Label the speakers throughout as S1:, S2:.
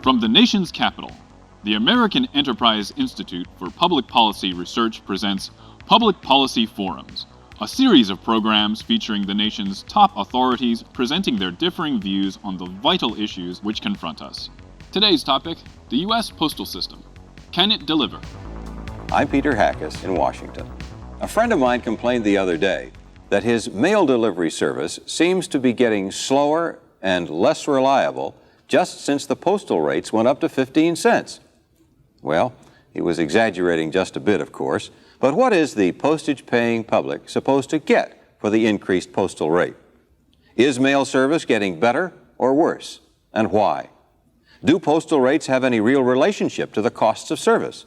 S1: From the nation's capital, the American Enterprise Institute for Public Policy Research presents Public Policy Forums, a series of programs featuring the nation's top authorities presenting their differing views on the vital issues which confront us. Today's topic, the US Postal System. Can it deliver?
S2: I'm Peter Hackus in Washington. A friend of mine complained the other day that his mail delivery service seems to be getting slower and less reliable just since the postal rates went up to 15 cents. Well, he was exaggerating just a bit, of course, but what is the postage-paying public supposed to get for the increased postal rate? Is mail service getting better or worse, and why? Do postal rates have any real relationship to the costs of service?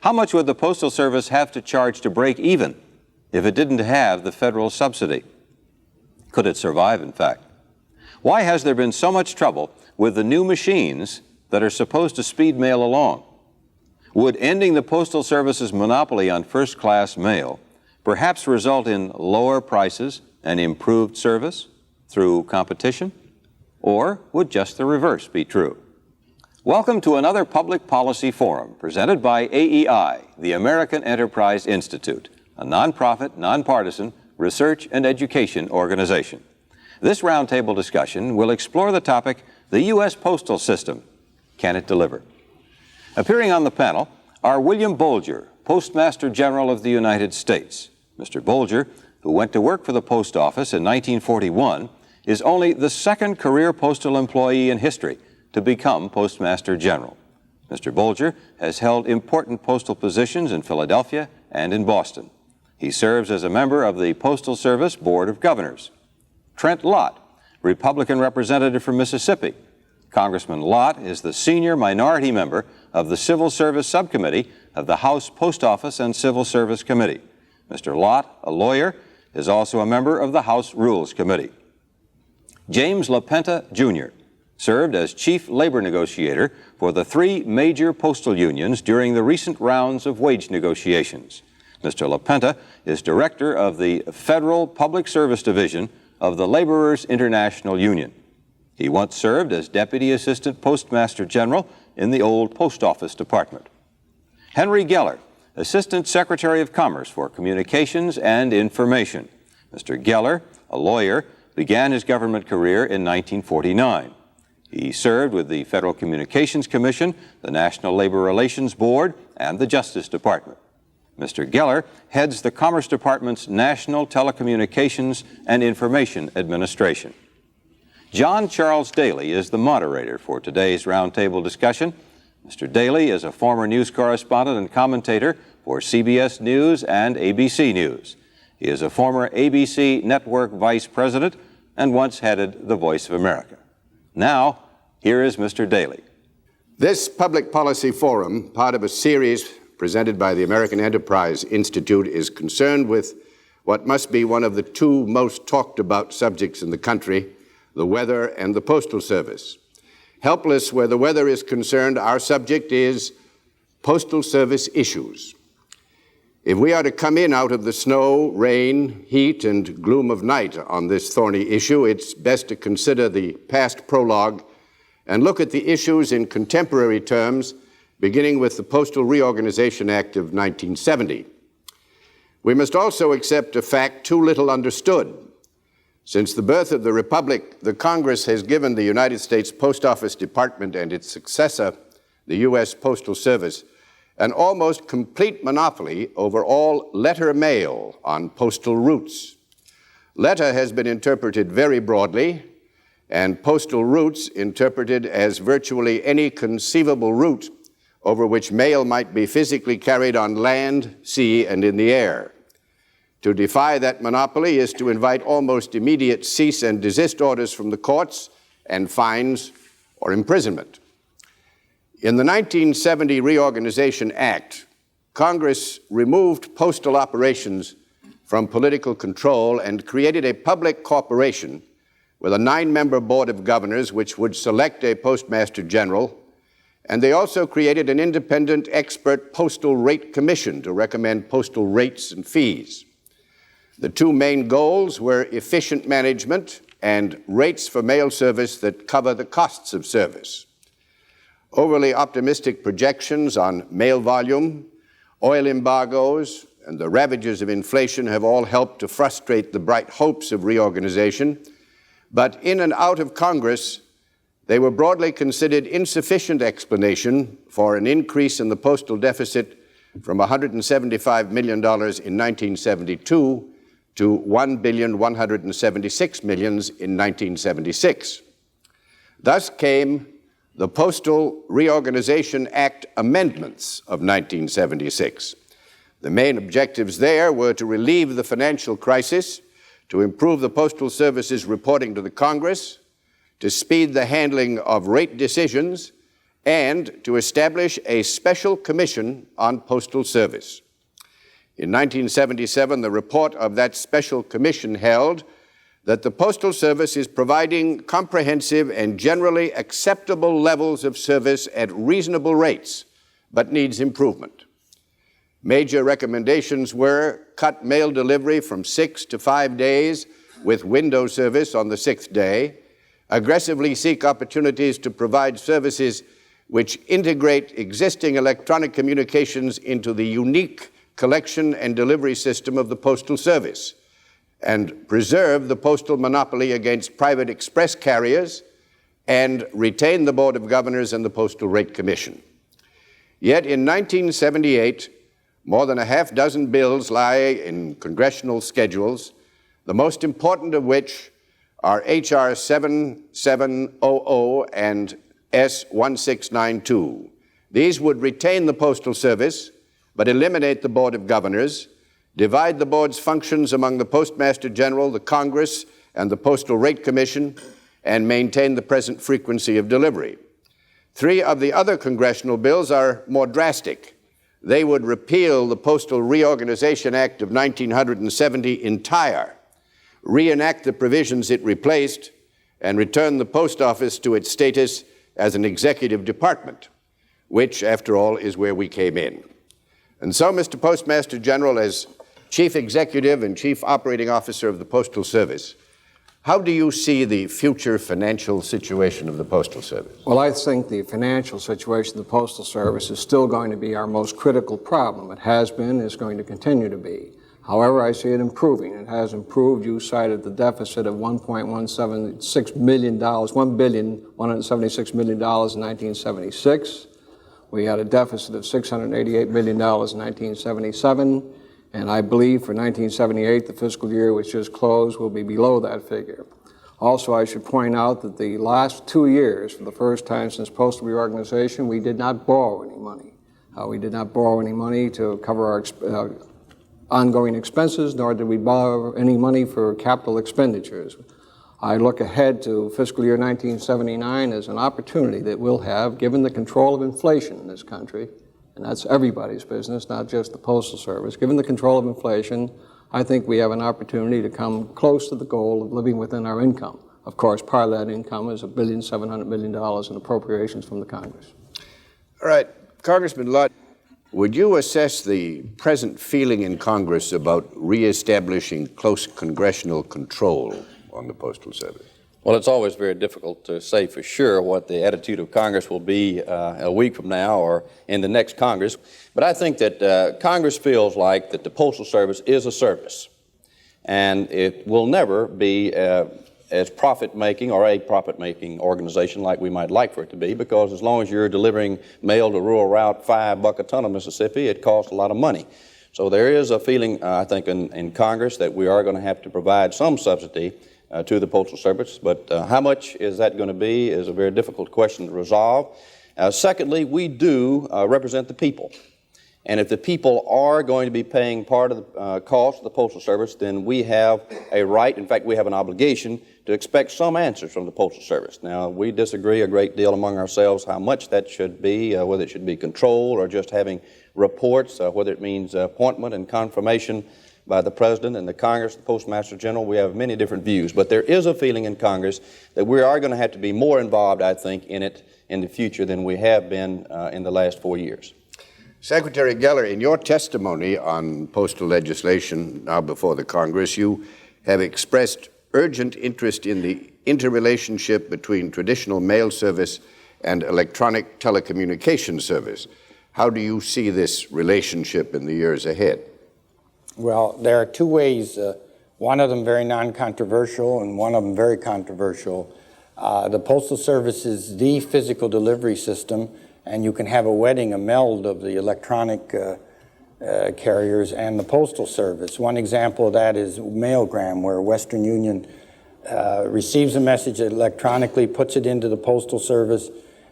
S2: How much would the Postal Service have to charge to break even if it didn't have the federal subsidy? Could it survive, in fact? Why has there been so much trouble with the new machines that are supposed to speed mail along? Would ending the Postal Service's monopoly on first-class mail perhaps result in lower prices and improved service through competition? Or would just the reverse be true? Welcome to another Public Policy Forum presented by AEI, the American Enterprise Institute, a nonprofit, nonpartisan research and education organization. This roundtable discussion will explore the topic, the U.S. Postal System. Can it deliver? Appearing on the panel are William Bolger, Postmaster General of the United States. Mr. Bolger, who went to work for the Post Office in 1941, is only the second career postal employee in history to become Postmaster General. Mr. Bolger has held important postal positions in Philadelphia and in Boston. He serves as a member of the Postal Service Board of Governors. Trent Lott, Republican representative from Mississippi. Congressman Lott is the senior minority member of the Civil Service Subcommittee of the House Post Office and Civil Service Committee. Mr. Lott, a lawyer, is also a member of the House Rules Committee. James LaPenta, Jr., served as chief labor negotiator for the three major postal unions during the recent rounds of wage negotiations. Mr. LaPenta is director of the Federal Public Service Division of the Laborers International Union. He once served as Deputy Assistant Postmaster General in the old Post Office Department. Henry Geller, Assistant Secretary of Commerce for Communications and Information. Mr. Geller, a lawyer, began his government career in 1949. He served with the Federal Communications Commission, the National Labor Relations Board, and the Justice Department. Mr. Geller heads the Commerce Department's National Telecommunications and Information Administration. John Charles Daly is the moderator for today's roundtable discussion. Mr. Daly is a former news correspondent and commentator for CBS News and ABC News. He is a former ABC Network Vice President and once headed the Voice of America. Now, here is Mr. Daly.
S3: This Public Policy Forum, part of a series presented by the American Enterprise Institute, is concerned with what must be one of the two most talked about subjects in the country, the weather and the Postal Service. Helpless where the weather is concerned, our subject is Postal Service issues. If we are to come in out of the snow, rain, heat, and gloom of night on this thorny issue, it's best to consider the past prologue and look at the issues in contemporary terms, beginning with the Postal Reorganization Act of 1970. We must also accept a fact too little understood. Since the birth of the Republic, the Congress has given the United States Post Office Department and its successor, the U.S. Postal Service, an almost complete monopoly over all letter mail on postal routes. Letter has been interpreted very broadly, and postal routes interpreted as virtually any conceivable route over which mail might be physically carried on land, sea, and in the air. To defy that monopoly is to invite almost immediate cease and desist orders from the courts and fines or imprisonment. In the 1970 Reorganization Act, Congress removed postal operations from political control and created a public corporation with a 9-member board of governors which would select a Postmaster General, and they also created an independent expert postal rate commission to recommend postal rates and fees. The two main goals were efficient management and rates for mail service that cover the costs of service. Overly optimistic projections on mail volume, oil embargoes, and the ravages of inflation have all helped to frustrate the bright hopes of reorganization. But in and out of Congress, they were broadly considered insufficient explanation for an increase in the postal deficit from $175 million in 1972 to $1,176 million in 1976. Thus came the Postal Reorganization Act amendments of 1976. The main objectives there were to relieve the financial crisis, to improve the Postal Service's reporting to the Congress, to speed the handling of rate decisions, and to establish a special commission on postal service. In 1977, the report of that special commission held that the Postal Service is providing comprehensive and generally acceptable levels of service at reasonable rates, but needs improvement. Major recommendations were cut mail delivery from 6 to 5 days with window service on the 6th day, aggressively seek opportunities to provide services which integrate existing electronic communications into the unique collection and delivery system of the Postal Service, and preserve the postal monopoly against private express carriers, and retain the Board of Governors and the Postal Rate Commission. Yet in 1978, more than a half dozen bills lie in congressional schedules, the most important of which are H.R. 7700 and S. 1692. These would retain the Postal Service, but eliminate the Board of Governors, divide the board's functions among the Postmaster General, the Congress, and the Postal Rate Commission, and maintain the present frequency of delivery. 3 of the other congressional bills are more drastic. They would repeal the Postal Reorganization Act of 1970 entire, reenact the provisions it replaced, and return the Post Office to its status as an executive department, which, after all, is where we came in. And so, Mr. Postmaster General, as Chief Executive and Chief Operating Officer of the Postal Service, how do you see the future financial situation of the Postal Service?
S4: Well, I think the financial situation of the Postal Service is still going to be our most critical problem. It has been, is going to continue to be. However, I see it improving. It has improved. You cited the deficit of $1.176 million, $1,176 million in 1976. We had a deficit of $688 million in 1977. And I believe for 1978, the fiscal year which just closed will be below that figure. Also, I should point out that the last 2 years, for the first time since postal reorganization, we did not borrow any money. We did not borrow any money to cover our ongoing expenses, nor did we borrow any money for capital expenditures. I look ahead to fiscal year 1979 as an opportunity that we'll have, given the control of inflation in this country, and that's everybody's business, not just the Postal Service. Given the control of inflation, I think we have an opportunity to come close to the goal of living within our income. Of course, part of that income is $1.7 billion in appropriations from the Congress.
S3: All right, Congressman Lott, would you assess the present feeling in Congress about reestablishing close congressional control on the Postal Service?
S5: Well, it's always very difficult to say for sure what the attitude of Congress will be a week from now or in the next Congress. But I think that Congress feels like that the Postal Service is a service, and it will never be as profit-making or a profit-making organization like we might like for it to be, because as long as you're delivering mail to rural route $5 a ton of Mississippi, it costs a lot of money. So there is a feeling, I think, in Congress that we are going to have to provide some subsidy to the Postal Service, but how much is that going to be is a very difficult question to resolve. Secondly, we do represent the people, and if the people are going to be paying part of the cost of the Postal Service, then we have a right, in fact, we have an obligation to expect some answers from the Postal Service. Now, we disagree a great deal among ourselves how much that should be, whether it should be control or just having reports, whether it means appointment and confirmation by the President and the Congress, the Postmaster General. We have many different views, but there is a feeling in Congress that we are going to have to be more involved, I think, in it in the future than we have been in the last 4 years.
S3: Secretary Geller, in your testimony on postal legislation now before the Congress, you have expressed urgent interest in the interrelationship between traditional mail service and electronic telecommunication service. How do you see this relationship in the years ahead?
S6: Well, there are two ways, one of them very non-controversial and one of them very controversial. The Postal Service is the physical delivery system, and you can have a wedding, a meld of the electronic carriers and the Postal Service. One example of that is mailgram, where Western Union receives a message electronically, puts it into the Postal Service,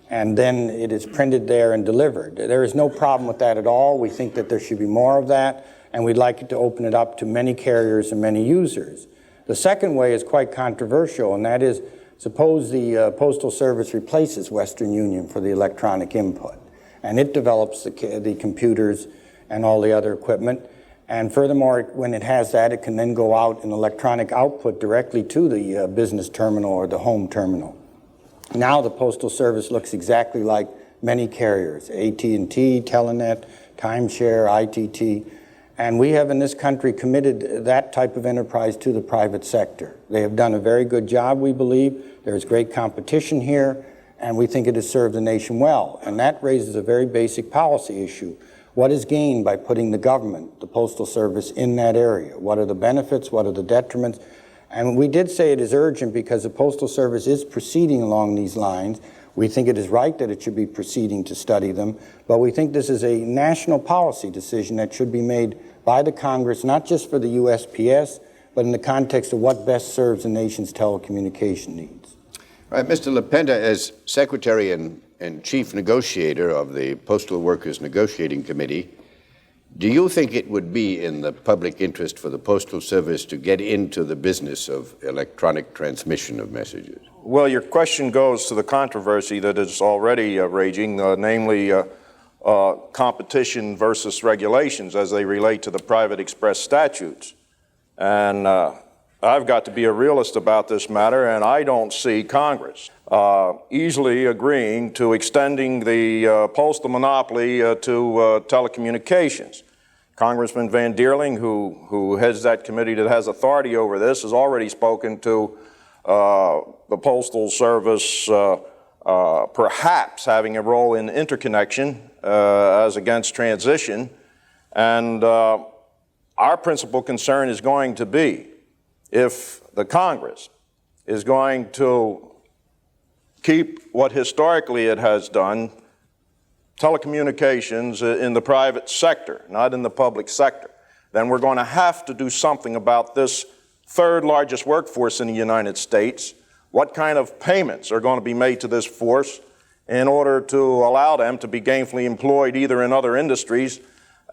S6: and then it is printed there and delivered. There is no problem with that at all. We think that there should be more of that, and we'd like it to open it up to many carriers and many users. The second way is quite controversial, and that is, suppose the Postal Service replaces Western Union for the electronic input, and it develops the computers and all the other equipment. And furthermore, when it has that, it can then go out in electronic output directly to the business terminal or the home terminal. Now the Postal Service looks exactly like many carriers, AT&T, Telenet, Timeshare, ITT, and we have in this country committed that type of enterprise to the private sector. They have done a very good job, we believe. There's great competition here, and we think it has served the nation well. And that raises a very basic policy issue. What is gained by putting the government, the Postal Service, in that area? What are the benefits? What are the detriments? And we did say it is urgent because the Postal Service is proceeding along these lines. We think it is right that it should be proceeding to study them, but we think this is a national policy decision that should be made by the Congress, not just for the USPS, but in the context of what best serves the nation's telecommunication needs.
S3: All right, Mr. LaPenta, as Secretary and Chief Negotiator of the Postal Workers Negotiating Committee, do you think it would be in the public interest for the Postal Service to get into the business of electronic transmission of messages?
S7: Well, your question goes to the controversy that is already raging, namely competition versus regulations as they relate to the private express statutes. And I've got to be a realist about this matter, and I don't see Congress easily agreeing to extending the postal monopoly to telecommunications. Congressman Van Deerling, who heads that committee that has authority over this, has already spoken to the Postal Service perhaps having a role in interconnection as against transition. And our principal concern is going to be if the Congress is going to keep what historically it has done, telecommunications in the private sector, not in the public sector, then we're going to have to do something about this third largest workforce in the United States. What kind of payments are going to be made to this force in order to allow them to be gainfully employed either in other industries,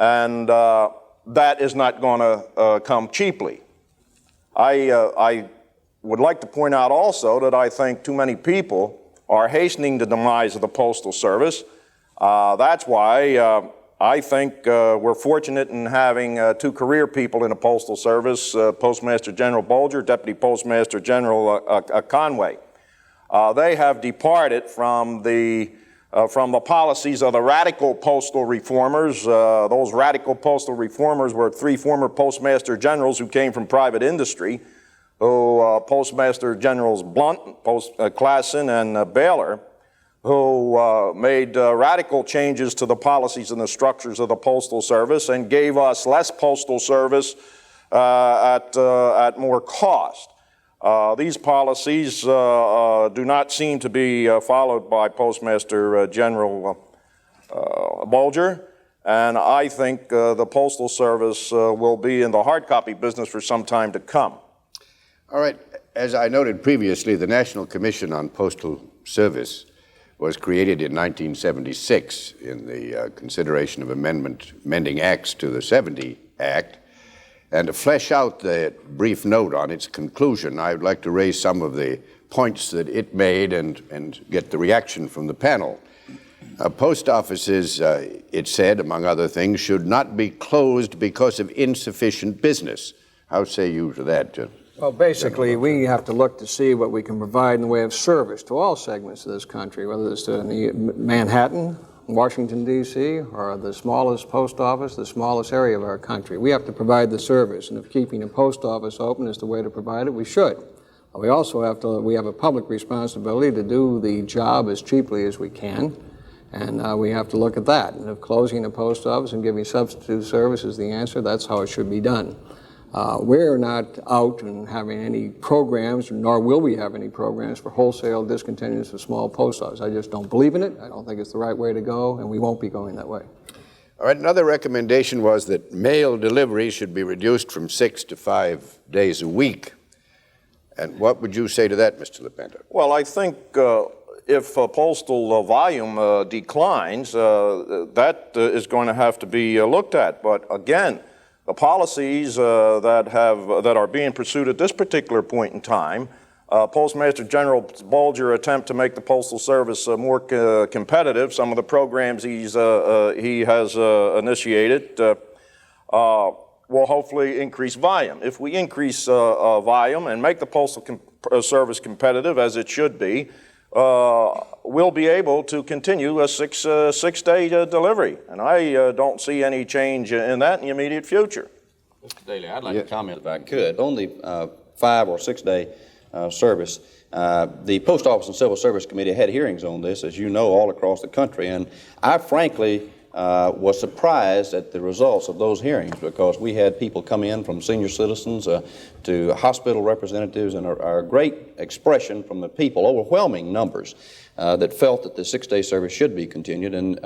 S7: and that is not going to come cheaply. I would like to point out also that I think too many people are hastening the demise of the Postal Service. That's why I think we're fortunate in having two career people in the Postal Service, Postmaster General Bolger, Deputy Postmaster General Conway. They have departed from the policies of the radical postal reformers. Those radical postal reformers were three former Postmaster Generals who came from private industry, Postmaster Generals Blunt, Klassen, and Baylor, who made radical changes to the policies and the structures of the Postal Service and gave us less postal service at more cost. These policies do not seem to be followed by Postmaster General Bolger, and I think the Postal Service will be in the hard copy business for some time to come.
S3: All right. As I noted previously, the National Commission on Postal Service was created in 1976 in the consideration of amending acts to the 70 Act. And to flesh out the brief note on its conclusion, I would like to raise some of the points that it made and get the reaction from the panel. Post offices, it said, among other things, should not be closed because of insufficient business. How say you to that, Jim?
S4: Well, basically, we have to look to see what we can provide in the way of service to all segments of this country, whether it's in Manhattan, Washington, D.C., or the smallest post office, the smallest area of our country. We have to provide the service, and if keeping a post office open is the way to provide it, we should. We also we have a public responsibility to do the job as cheaply as we can, and we have to look at that. And if closing the post office and giving substitute service is the answer, that's how it should be done. We're not out and having any programs, nor will we have any programs for wholesale discontinuance of small post offices. I just don't believe in it. I don't think it's the right way to go, and we won't be going that way.
S3: All right, another recommendation was that mail delivery should be reduced from 6 to 5 days a week. And what would you say to that, Mr. LaPenta?
S7: Well, I think if postal volume declines, that is going to have to be looked at. But again, the policies that are being pursued at this particular point in time, Postmaster General Bolger attempt to make the Postal Service more competitive. Some of the programs he has initiated will hopefully increase volume. If we increase volume and make the Postal Service competitive, as it should be, we'll be able to continue a six-day delivery. And I don't see any change in that in the immediate future.
S5: Mr. Daly, I'd like to comment if I could. On the 5 or 6 day service, the Post Office and Civil Service Committee had hearings on this, as you know, all across the country. And I frankly was surprised at the results of those hearings, because we had people come in from senior citizens to hospital representatives, and a great expression from the people, overwhelming numbers, that felt that the 6 day service should be continued. And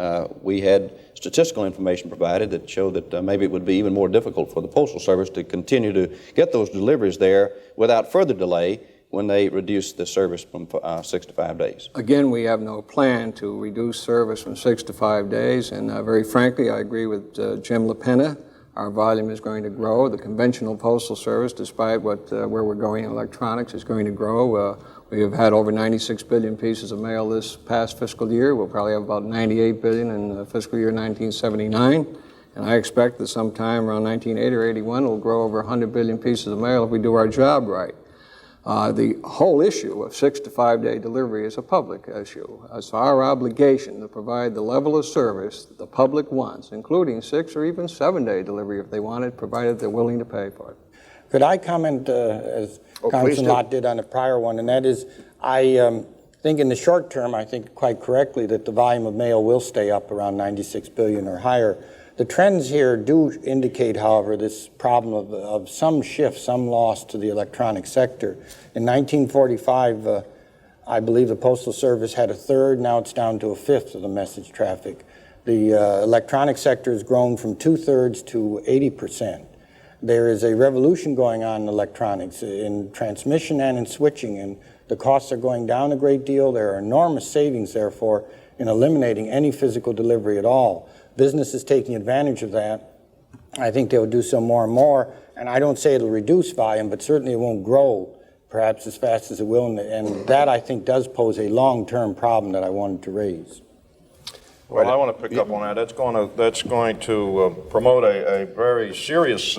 S5: we had statistical information provided that showed that maybe it would be even more difficult for the Postal Service to continue to get those deliveries there without further delay when they reduce the service from 6 to 5 days.
S4: Again, we have no plan to reduce service from 6 to 5 days, and very frankly, I agree with Jim LaPenta. Our volume is going to grow. The conventional Postal Service, despite where we're going in electronics, is going to grow. We have had over 96 billion pieces of mail this past fiscal year. We'll probably have about 98 billion in fiscal year 1979. And I expect that sometime around 1980 or 81, we'll grow over 100 billion pieces of mail if we do our job right. The whole issue of 6 to 5 day delivery is a public issue. It's our obligation to provide the level of service that the public wants, including 6 or even 7 day delivery if they want it, provided they're willing to pay for it.
S6: Could I comment, as Congressman Lott did on the prior one, and that is, I think in the short term, I think quite correctly that the volume of mail will stay up around 96 billion or higher. The trends here do indicate, however, this problem of some shift, some loss to the electronic sector. In 1945, I believe the Postal Service had a third, now it's down to a fifth of the message traffic. The electronic sector has grown from 2/3 to 80%. There is a revolution going on in electronics, in transmission and in switching, and the costs are going down a great deal. There are enormous savings, therefore, in eliminating any physical delivery at all. Business is taking advantage of that. I think they will do so more and more, and I don't say it'll reduce volume, but certainly it won't grow perhaps as fast as it will, and that, I think, does pose a long-term problem that I wanted to raise.
S7: Well, I want to pick up on that. That's going to promote a very serious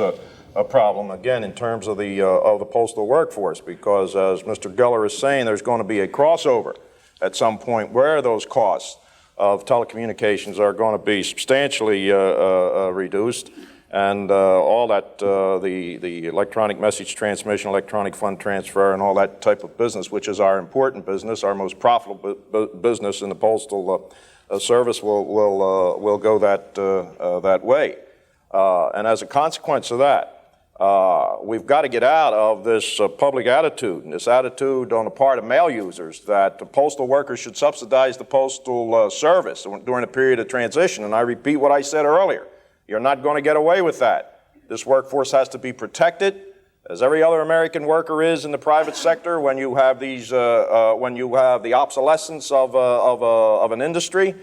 S7: problem, again, in terms of the postal workforce, because as Mr. Geller is saying, there's going to be a crossover at some point where those costs of telecommunications are going to be substantially reduced, and all that, the electronic message transmission, electronic fund transfer, and all that type of business, which is our important business, our most profitable business in the Postal Service, will go that way. And as a consequence of that, we've got to get out of this public attitude, and this attitude on the part of mail users that the postal workers should subsidize the Postal Service during a period of transition. And I repeat what I said earlier. You're not going to get away with that. This workforce has to be protected, as every other American worker is in the private sector. When you have the obsolescence of an industry,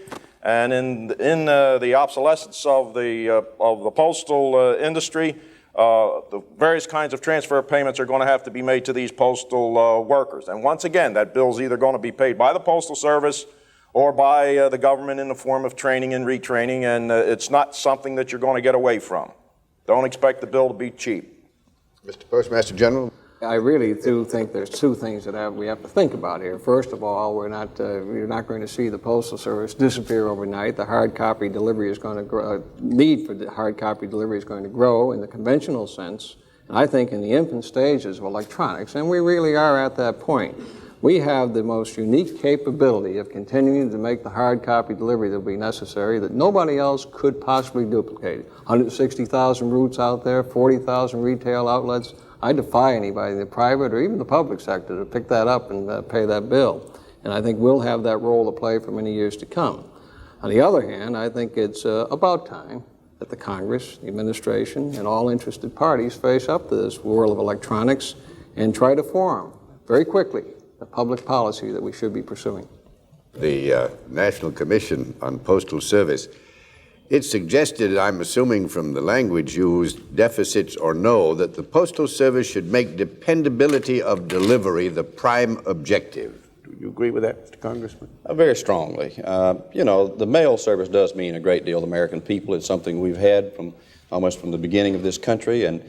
S7: and in the obsolescence of the postal industry, the various kinds of transfer payments are going to have to be made to these postal workers. And once again, that bill's either going to be paid by the Postal Service or by the government in the form of training and retraining, and it's not something that you're going to get away from. Don't expect the bill to be cheap.
S3: Mr. Postmaster General.
S4: I really do think there's two things that we have to think about here. First of all, you're not going to see the Postal Service disappear overnight. The hard copy delivery is going to grow. Need for the hard copy delivery is going to grow in the conventional sense, And I think in the infant stages of electronics, and we really are at that point, we have the most unique capability of continuing to make the hard copy delivery that will be necessary that nobody else could possibly duplicate. 160,000 routes out there, 40,000 retail outlets. I defy anybody in the private or even the public sector to pick that up and pay that bill. And I think we'll have that role to play for many years to come. On the other hand, I think it's about time that the Congress, the administration, and all interested parties face up to this world of electronics and try to form very quickly the public policy that we should be pursuing.
S3: The National Commission on Postal Service, it suggested, I'm assuming from the language used, deficits or no, that the Postal Service should make dependability of delivery the prime objective. Do you agree with that, Mr. Congressman?
S5: Very strongly. You know, the mail service does mean a great deal to the American people. It's something we've had almost from the beginning of this country, and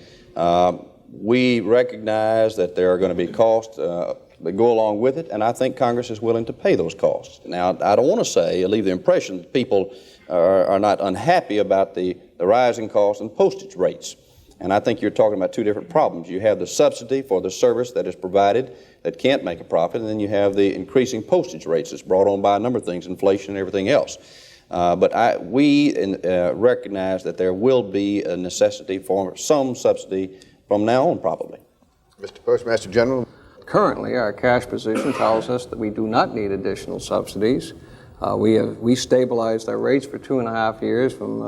S5: we recognize that there are going to be costs that go along with it, and I think Congress is willing to pay those costs. Now, I don't want to say, leave the impression that people are not unhappy about the rising costs and postage rates. And I think you're talking about two different problems. You have the subsidy for the service that is provided that can't make a profit, and then you have the increasing postage rates that's brought on by a number of things, inflation and everything else. But we recognize that there will be a necessity for some subsidy from now on, probably.
S3: Mr. Postmaster General.
S4: Currently, our cash position tells us that we do not need additional subsidies. We stabilized our rates for 2.5 years from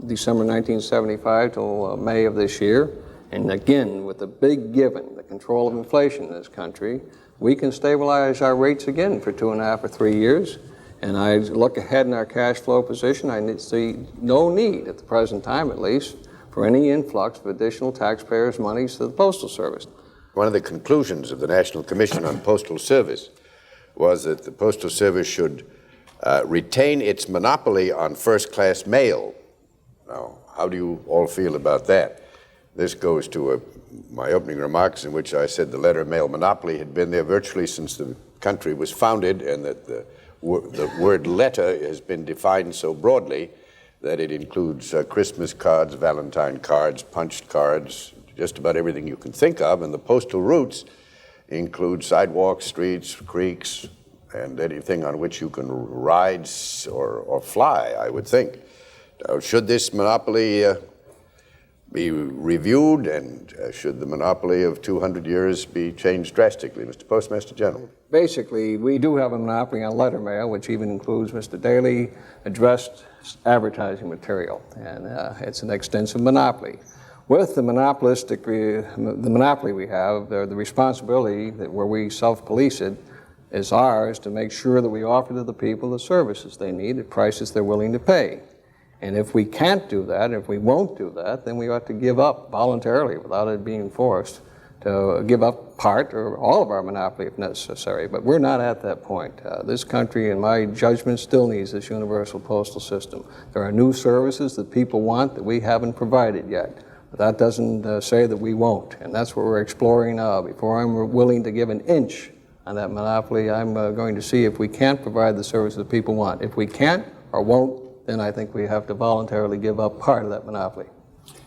S4: December 1975 till May of this year. And again, with the big given, the control of inflation in this country, we can stabilize our rates again for 2.5 or 3 years. And I look ahead in our cash flow position, I see no need, at the present time at least, for any influx of additional taxpayers' monies to the Postal Service.
S3: One of the conclusions of the National Commission on Postal Service was that the Postal Service should retain its monopoly on first-class mail. Now, how do you all feel about that? This goes to my opening remarks in which I said the letter mail monopoly had been there virtually since the country was founded, and that the word letter has been defined so broadly that it includes Christmas cards, Valentine cards, punched cards, just about everything you can think of, and the postal routes include sidewalks, streets, creeks, and anything on which you can ride or fly, I would think. Now, should this monopoly be reviewed, and should the monopoly of 200 years be changed drastically? Mr. Postmaster General.
S4: Basically, we do have a monopoly on letter mail, which even includes Mr. Daly addressed advertising material, and it's an extensive monopoly. With the monopoly we have, the responsibility that where we self-police it is ours to make sure that we offer to the people the services they need at prices they're willing to pay. And if we can't do that, if we won't do that, then we ought to give up voluntarily without it being forced to give up part or all of our monopoly if necessary. But we're not at that point. This country, in my judgment, still needs this universal postal system. There are new services that people want that we haven't provided yet. But that doesn't say that we won't, and that's what we're exploring now. Before I'm willing to give an inch on that monopoly, I'm going to see if we can't provide the service that people want. If we can't or won't, then I think we have to voluntarily give up part of that monopoly.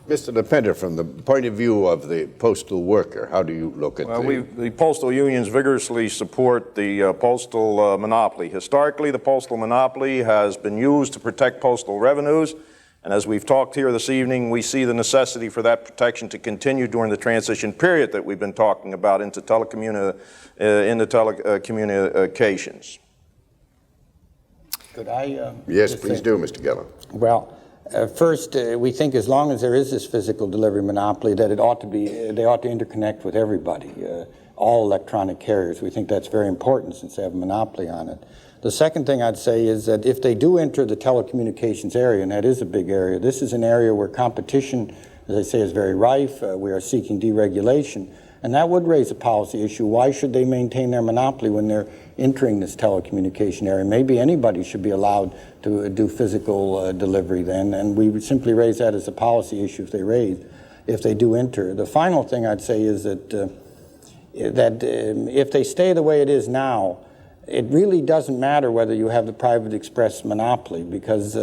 S3: Mr. LaPenta, from the point of view of the postal worker, how do you look at
S7: the postal unions vigorously support the postal monopoly. Historically, the postal monopoly has been used to protect postal revenues. And as we've talked here this evening, we see the necessity for that protection to continue during the transition period that we've been talking about into telecommunications.
S6: Could I?
S3: Yes, please do, Mr. Geller.
S6: Well, first, we think as long as there is this physical delivery monopoly, that they ought to interconnect with everybody, all electronic carriers. We think that's very important since they have a monopoly on it. The second thing I'd say is that if they do enter the telecommunications area, and that is a big area, this is an area where competition, as I say, is very rife. We are seeking deregulation, and that would raise a policy issue. Why should they maintain their monopoly when they're entering this telecommunication area? Maybe anybody should be allowed to do physical delivery then, and we would simply raise that as a policy issue if they do enter. The final thing I'd say is that if they stay the way it is now, it really doesn't matter whether you have the private express monopoly, because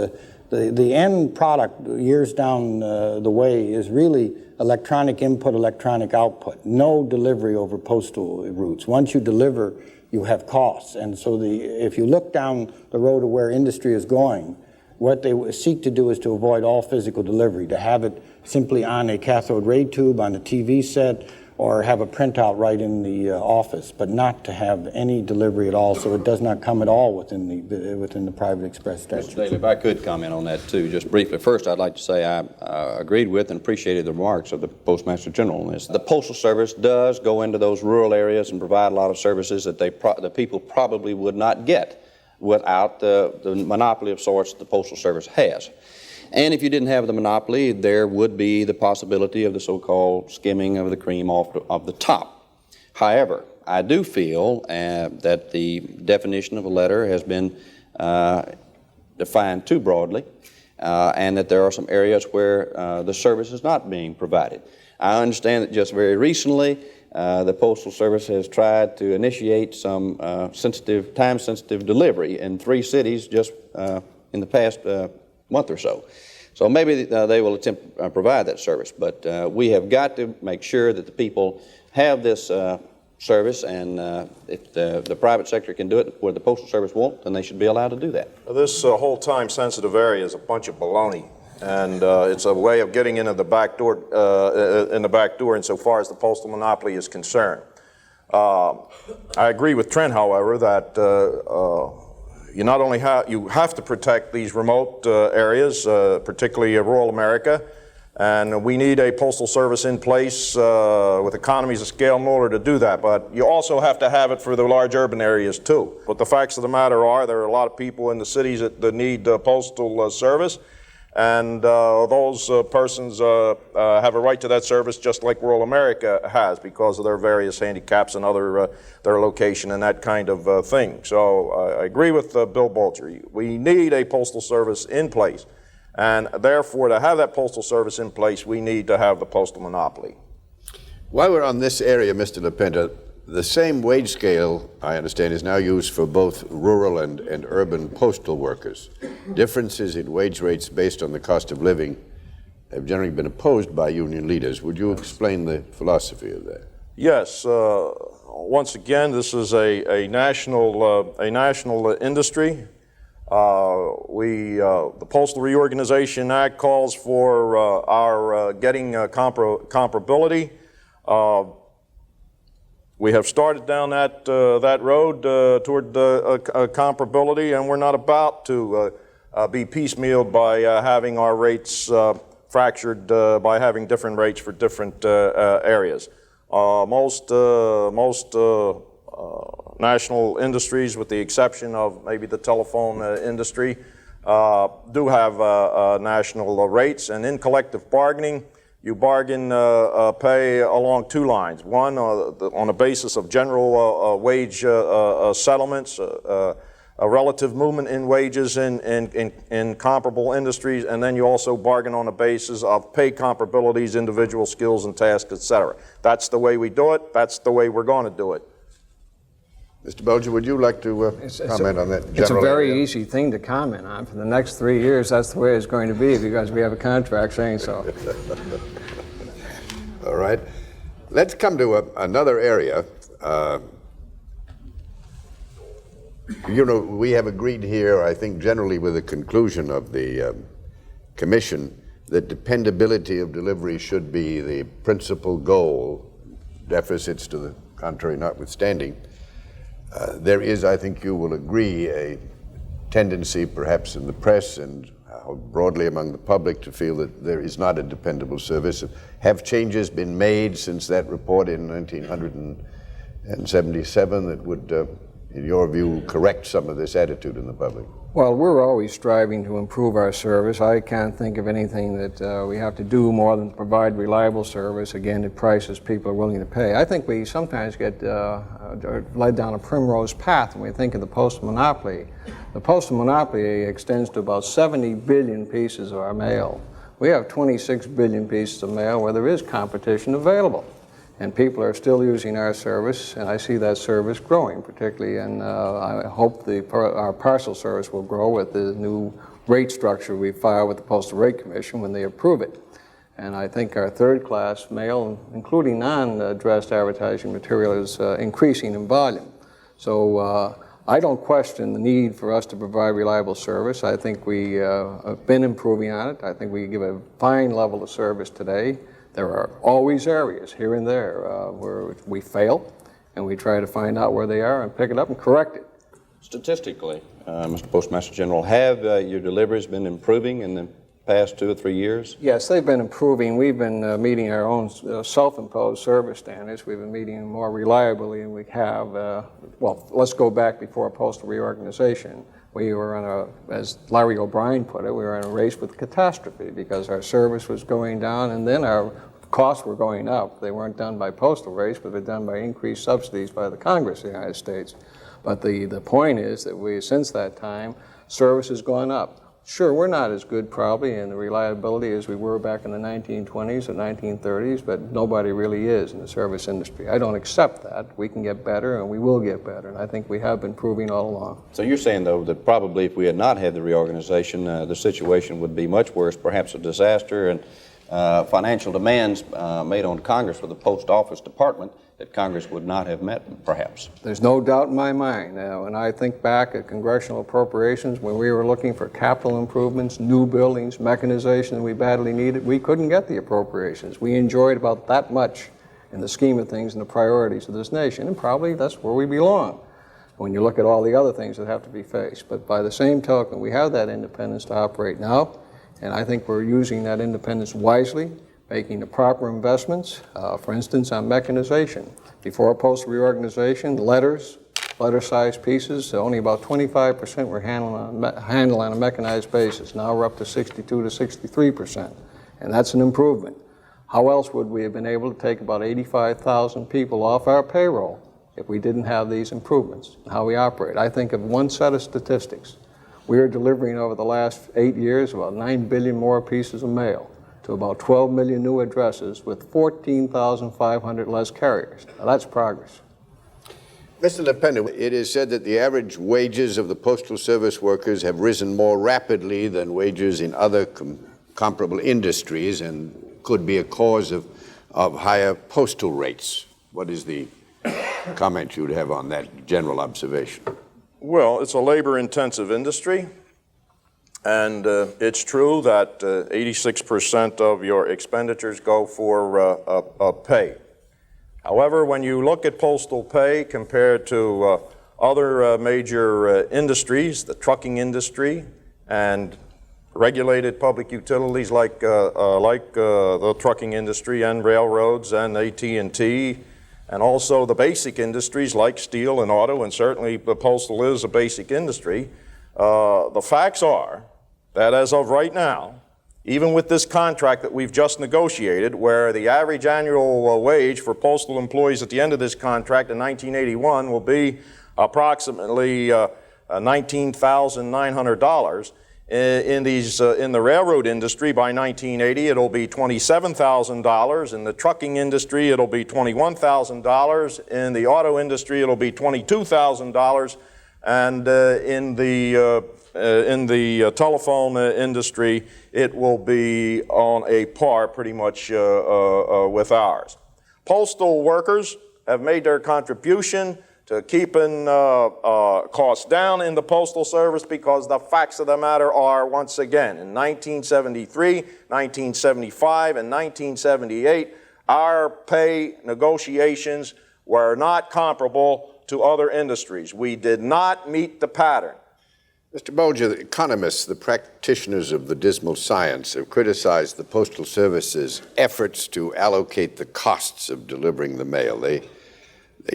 S6: The end product years down the way is really electronic input, electronic output. No delivery over postal routes. Once you deliver, you have costs. And so if you look down the road of where industry is going, what they seek to do is to avoid all physical delivery, to have it simply on a cathode ray tube, on a TV set, or have a printout right in the office, but not to have any delivery at all, so it does not come at all within the private express statute.
S5: Mr. Daly, if I could comment on that too, just briefly. First, I'd like to say I agreed with and appreciated the remarks of the Postmaster General on this. The Postal Service does go into those rural areas and provide a lot of services that the people probably would not get without the monopoly of sorts the Postal Service has. And if you didn't have the monopoly, there would be the possibility of the so-called skimming of the cream off the top. However, I do feel that the definition of a letter has been defined too broadly, and that there are some areas where the service is not being provided. I understand that just very recently, the Postal Service has tried to initiate some time-sensitive delivery in 3 cities just in the past month or so. So maybe they will attempt to provide that service, but we have got to make sure that the people have this service, and if the private sector can do it where the Postal Service won't, then they should be allowed to do that.
S7: This whole time-sensitive area is a bunch of baloney, and it's a way of getting into the back door, insofar as the postal monopoly is concerned. I agree with Trent, however, that you not only have to protect these remote areas, particularly rural America, and we need a postal service in place with economies of scale in order to do that. But you also have to have it for the large urban areas too. But the facts of the matter are there are a lot of people in the cities that need postal service, and those persons have a right to that service just like rural America has because of their various handicaps and other their location and that kind of thing. So I agree with Bill Bolger. We need a postal service in place, and therefore to have that postal service in place, we need to have the postal monopoly.
S3: While we're on this area, Mr. LaPinta, the same wage scale, I understand, is now used for both rural and urban postal workers. Differences in wage rates based on the cost of living have generally been opposed by union leaders. Would you explain the philosophy of that?
S7: Yes. Once again, this is a national industry. The Postal Reorganization Act calls for our getting comparability. We have started down that road toward comparability, and we're not about to be piecemealed by having our rates fractured by having different rates for different areas. Most national industries, with the exception of maybe the telephone industry, do have national rates, and in collective bargaining, you bargain pay along 2 lines. One, on a basis of general wage settlements, a relative movement in wages in comparable industries, and then you also bargain on a basis of pay comparabilities, individual skills and tasks, etc. That's the way we do it. That's the way we're going to do it.
S3: Mr. Bolger, would you like to comment on that?
S4: It's a very easy thing to comment on. For the next 3 years, that's the way it's going to be because we have a contract saying so.
S3: All right. Let's come to another area. You know, we have agreed here, I think, generally with the conclusion of the Commission that dependability of delivery should be the principal goal, deficits to the contrary notwithstanding. There is, I think you will agree, a tendency perhaps in the press and broadly among the public to feel that there is not a dependable service. Have changes been made since that report in 1977 that would, in your view, correct some of this attitude in the public?
S4: Well, we're always striving to improve our service. I can't think of anything that we have to do more than provide reliable service, again, at prices people are willing to pay. I think we sometimes get led down a primrose path when we think of the postal monopoly. The postal monopoly extends to about 70 billion pieces of our mail. We have 26 billion pieces of mail where there is competition available. And people are still using our service, and I see that service growing, particularly, and I hope our parcel service will grow with the new rate structure we file with the Postal Rate Commission when they approve it. And I think our third-class mail, including non-addressed advertising material, is increasing in volume. So I don't question the need for us to provide reliable service. I think we have been improving on it. I think we give a fine level of service today. There are always areas here and there where we fail, and we try to find out where they are and pick it up and correct it.
S5: Statistically, Mr. Postmaster General, have your deliveries been improving in the past 2 or 3 years?
S4: Yes, they've been improving. We've been meeting our own self-imposed service standards. We've been meeting them more reliably than we have. Well, let's go back before postal reorganization. We were as Larry O'Brien put it, we were in a race with catastrophe because our service was going down and then our costs were going up. They weren't done by postal rates, but they're done by increased subsidies by the Congress of the United States. But the point is that since that time, service has gone up. Sure, we're not as good probably in the reliability as we were back in the 1920s or 1930s, but nobody really is in the service industry. I don't accept that. We can get better, and we will get better, and I think we have been proving all along.
S5: So you're saying, though, that probably if we had not had the reorganization, the situation would be much worse, perhaps a disaster, and financial demands made on Congress for the Post Office Department that Congress would not have met, perhaps.
S4: There's no doubt in my mind. When I think back at congressional appropriations, when we were looking for capital improvements, new buildings, mechanization that we badly needed, we couldn't get the appropriations. We enjoyed about that much in the scheme of things and the priorities of this nation, and probably that's where we belong when you look at all the other things that have to be faced. But by the same token, we have that independence to operate now, and I think we're using that independence wisely, making the proper investments, for instance, on mechanization. Before postal reorganization, letter-sized pieces, only about 25% were handled on a mechanized basis. Now we're up to 62 to 63%, and that's an improvement. How else would we have been able to take about 85,000 people off our payroll if we didn't have these improvements in how we operate? I think of one set of statistics. We are delivering over the last 8 years about 9 billion more pieces of mail to about 12 million new addresses with 14,500 less carriers. Now that's progress.
S3: Mr. LePen, it is said that the average wages of the Postal Service workers have risen more rapidly than wages in other comparable industries and could be a cause of higher postal rates. What is the comment you'd have on that general observation?
S7: Well, it's a labor-intensive industry. And it's true that 86% of your expenditures go for pay. However, when you look at postal pay compared to other major industries, the trucking industry and regulated public utilities like the trucking industry and railroads and AT&T, and also the basic industries like steel and auto, and certainly the postal is a basic industry, the facts are that as of right now, even with this contract that we've just negotiated, where the average annual wage for postal employees at the end of this contract in 1981 will be approximately $19,900, in the railroad industry by 1980 it'll be $27,000. In the trucking industry it'll be $21,000. In the auto industry it'll be $22,000. And in the telephone industry, it will be on a par pretty much with ours. Postal workers have made their contribution to keeping costs down in the Postal Service because the facts of the matter are, once again, in 1973, 1975, and 1978, our pay negotiations were not comparable to other industries. We did not meet the pattern.
S3: Mr. Bolger, the economists, the practitioners of the dismal science, have criticized the Postal Service's efforts to allocate the costs of delivering the mail. They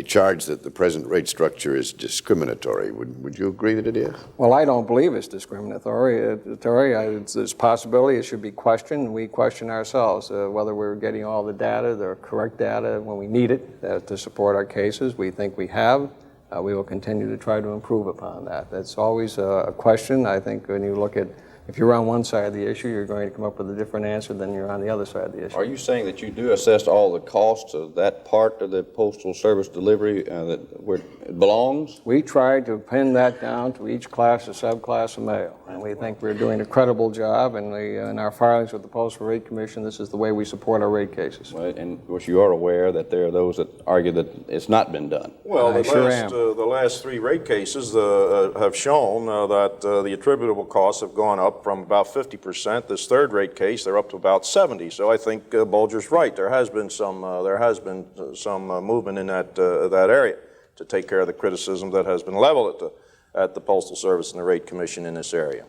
S3: charge that the present rate structure is discriminatory. Would you agree that it is?
S4: Well, I don't believe it's discriminatory. There's a possibility it should be questioned. We question ourselves whether we're getting all the data, the correct data, when we need it to support our cases. We think we have. We will continue to try to improve upon that. That's always a question. I think when you look at if you're on one side of the issue, you're going to come up with a different answer than you're on the other side of the issue.
S5: Are you saying that you do assess all the costs of that part of the Postal Service delivery where it belongs?
S4: We tried to pin that down to each class or subclass of mail, and we think we're doing a credible job. And in our filings with the Postal Rate Commission, this is the way we support our rate cases.
S5: Well, and of course, you are aware that there are those that argue that it's not been done.
S7: Well,
S4: the
S7: last three rate cases have shown that the attributable costs have gone up from about 50%. This third rate case, they're up to about 70. So I think Bolger's right. There has been some movement in that area to take care of the criticism that has been leveled at the Postal Service and the Rate Commission in this area.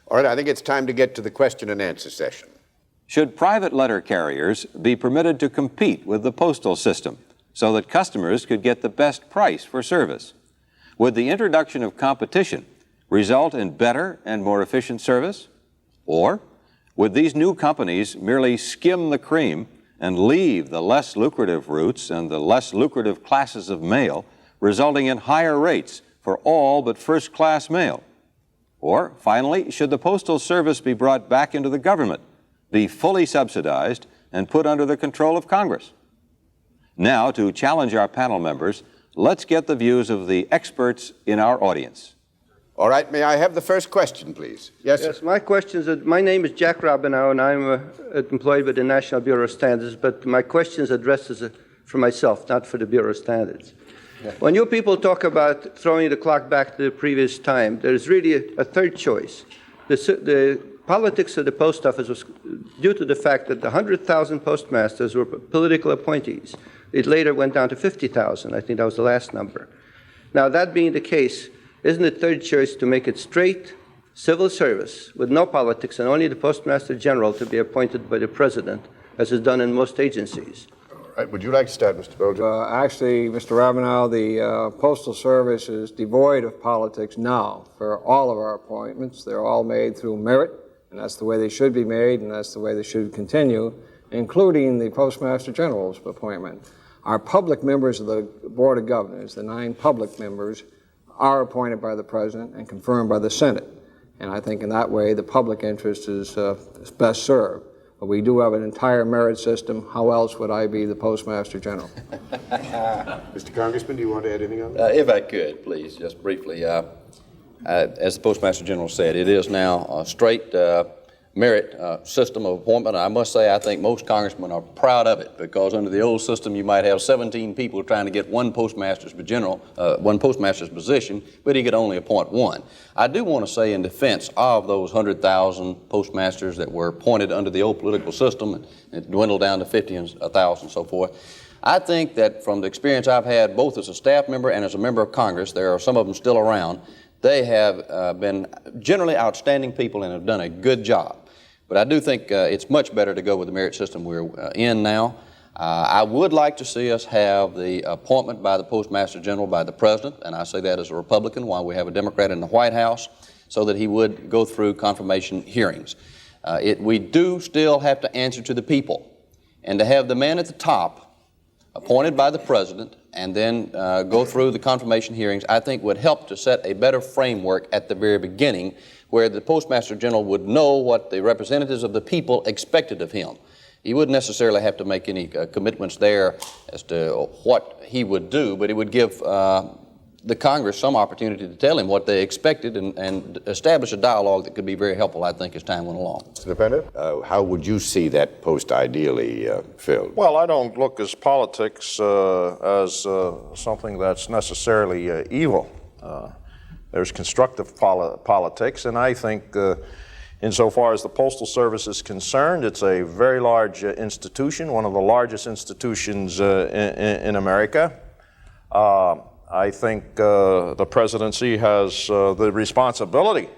S3: All right, I think it's time to get to the question and answer session.
S2: Should private letter carriers be permitted to compete with the postal system so that customers could get the best price for service? Would the introduction of competition result in better and more efficient service? Or would these new companies merely skim the cream and leave the less lucrative routes and the less lucrative classes of mail, resulting in higher rates for all but first-class mail? Or, finally, should the Postal Service be brought back into the government, be fully subsidized, and put under the control of Congress? Now, to challenge our panel members, let's get the views of the experts in our audience.
S3: All right, may I have the first question, please? Yes,
S8: Yes, my question is that my name is Jack Rabinow, and I'm employed with the National Bureau of Standards, but my question is addressed for myself, not for the Bureau of Standards. Yeah. When you people talk about throwing the clock back to the previous time, there's really a third choice. The politics of the post office was due to the fact that the 100,000 postmasters were political appointees. It later went down to 50,000. I think that was the last number. Now, that being the case, isn't the third choice to make it straight civil service with no politics and only the Postmaster General to be appointed by the President, as is done in most agencies?
S3: all right. Would you like to start, Mr. Bolger?
S4: Actually, Mr. Rabinow, the Postal Service is devoid of politics now for all of our appointments. They're all made through merit, and that's the way they should be made, and that's the way they should continue, including the Postmaster General's appointment. Our public members of the Board of Governors, the 9 public members, are appointed by the President and confirmed by the Senate. And I think in that way the public interest is best served. But we do have an entire merit system. How else would I be the Postmaster General?
S3: Mr. Congressman, do you want to add anything on that?
S5: If I could, please, just briefly. As the Postmaster General said, it is now a straight merit system of appointment. I must say I think most congressmen are proud of it, because under the old system you might have 17 people trying to get one postmaster's position, but he could only appoint one. I do want to say in defense of those 100,000 postmasters that were appointed under the old political system, and it dwindled down to 50 and 1,000 and so forth, I think that from the experience I've had both as a staff member and as a member of Congress, there are some of them still around, they have been generally outstanding people and have done a good job. But I do think it's much better to go with the merit system we're in now. I would like to see us have the appointment by the Postmaster General by the President, and I say that as a Republican while we have a Democrat in the White House, so that he would go through confirmation hearings. We do still have to answer to the people, and to have the man at the top appointed by the President and then go through the confirmation hearings, I think would help to set a better framework at the very beginning, where the Postmaster General would know what the representatives of the people expected of him. He wouldn't necessarily have to make any commitments there as to what he would do, but it would give the Congress some opportunity to tell him what they expected and establish a dialogue that could be very helpful, I think, as time went along.
S3: Mr. Pender, how would you see that post ideally filled?
S7: Well, I don't look at politics as something that's necessarily evil. There's constructive politics, and I think insofar as the Postal Service is concerned, it's a very large institution, one of the largest institutions in America. I think the presidency has the responsibility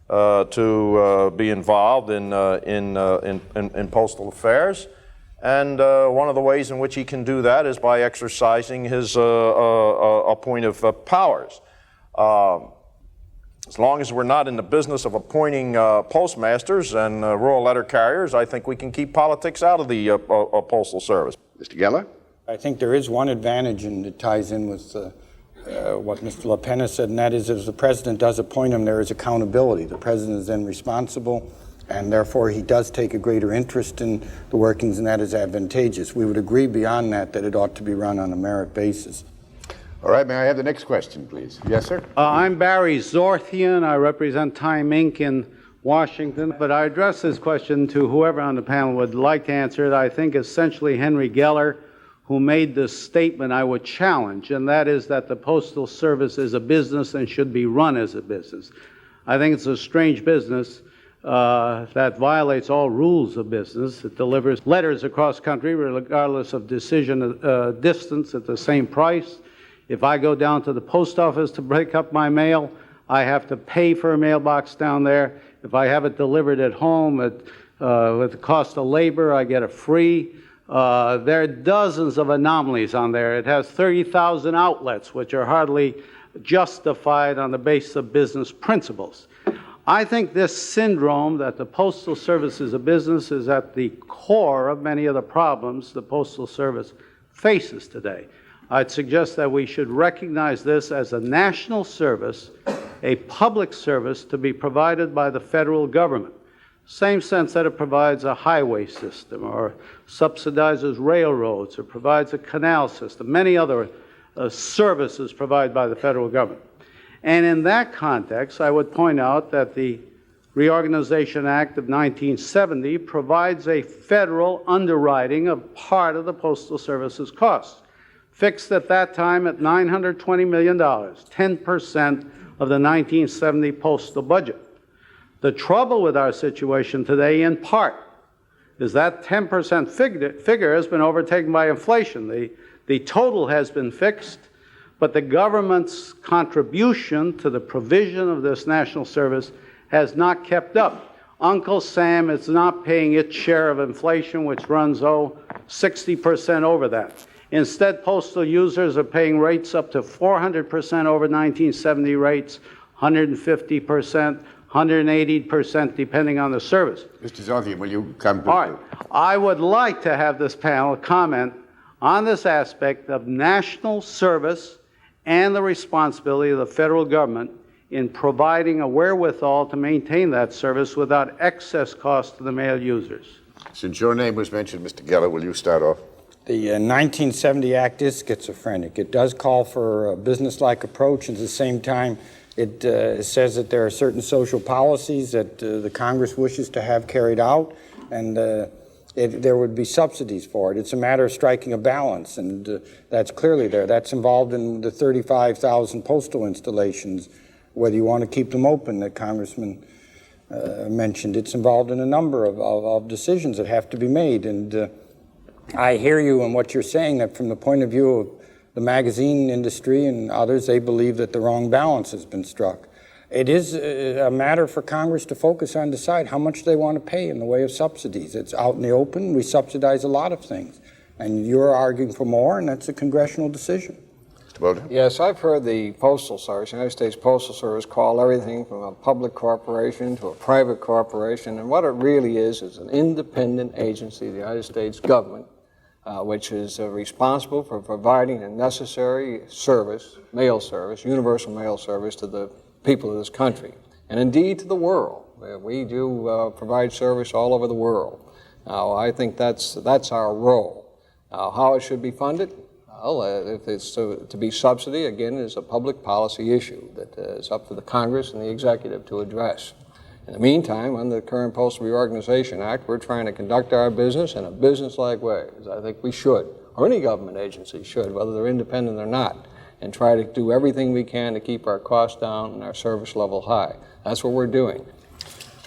S7: to be involved in postal affairs, and one of the ways in which he can do that is by exercising his appointive powers. As long as we're not in the business of appointing postmasters and rural letter carriers, I think we can keep politics out of the Postal Service.
S3: Mr. Geller?
S6: I think there is one advantage, and it ties in with what Mr. LaPena said, and that is if the president does appoint him, there is accountability. The president is then responsible, and therefore he does take a greater interest in the workings, and that is advantageous. We would agree beyond that it ought to be run on a merit basis.
S3: All right, may I have the next question, please? Yes, sir?
S9: I'm Barry Zorthian. I represent Time Inc. in Washington, but I address this question to whoever on the panel would like to answer it. I think essentially Henry Geller, who made this statement I would challenge, and that is that the Postal Service is a business and should be run as a business. I think it's a strange business that violates all rules of business. It delivers letters across country regardless of decision distance at the same price. If I go down to the post office to break up my mail, I have to pay for a mailbox down there. If I have it delivered at home with the cost of labor, I get it free. There are dozens of anomalies on there. It has 30,000 outlets, which are hardly justified on the basis of business principles. I think this syndrome that the Postal Service is a business is at the core of many of the problems the Postal Service faces today. I'd suggest that we should recognize this as a national service, a public service to be provided by the federal government. Same sense that it provides a highway system or subsidizes railroads or provides a canal system, many other services provided by the federal government. And in that context, I would point out that the Reorganization Act of 1970 provides a federal underwriting of part of the Postal Service's costs, fixed at that time at $920 million, 10% of the 1970 postal budget. The trouble with our situation today, in part, is that 10% figure has been overtaken by inflation. The total has been fixed, but the government's contribution to the provision of this national service has not kept up. Uncle Sam is not paying its share of inflation, which runs, 60% over that. Instead, postal users are paying rates up to 400% over 1970 rates, 150%, 180%, depending on the service.
S3: Mr. Zorthian, will you come to...
S9: All right. I would like to have this panel comment on this aspect of national service and the responsibility of the federal government in providing a wherewithal to maintain that service without excess cost to the mail users.
S3: Since your name was mentioned, Mr. Geller, will you start off?
S6: The 1970 Act is schizophrenic. It does call for a business-like approach. At the same time, it says that there are certain social policies that the Congress wishes to have carried out, and there would be subsidies for it. It's a matter of striking a balance, and that's clearly there. That's involved in the 35,000 postal installations, whether you want to keep them open, that Congressman mentioned. It's involved in a number of decisions that have to be made, and I hear you in what you're saying, that from the point of view of the magazine industry and others, they believe that the wrong balance has been struck. It is a matter for Congress to focus on, decide how much they want to pay in the way of subsidies. It's out in the open. We subsidize a lot of things. And you're arguing for more, and that's a congressional decision.
S3: Mr. Bolger?
S4: Yes, I've heard the Postal Service, the United States Postal Service, call everything from a public corporation to a private corporation. And what it really is an independent agency of the United States government, which is responsible for providing a necessary service, mail service, universal mail service to the people of this country, and indeed to the world. We do provide service all over the world. Now, I think that's our role. Now, how it should be funded? Well, if it's to be subsidy, again, is a public policy issue that is up to the Congress and the executive to address. In the meantime, under the current Postal Reorganization Act, we're trying to conduct our business in a business-like way, as I think we should, or any government agency should, whether they're independent or not, and try to do everything we can to keep our costs down and our service level high. That's what we're doing.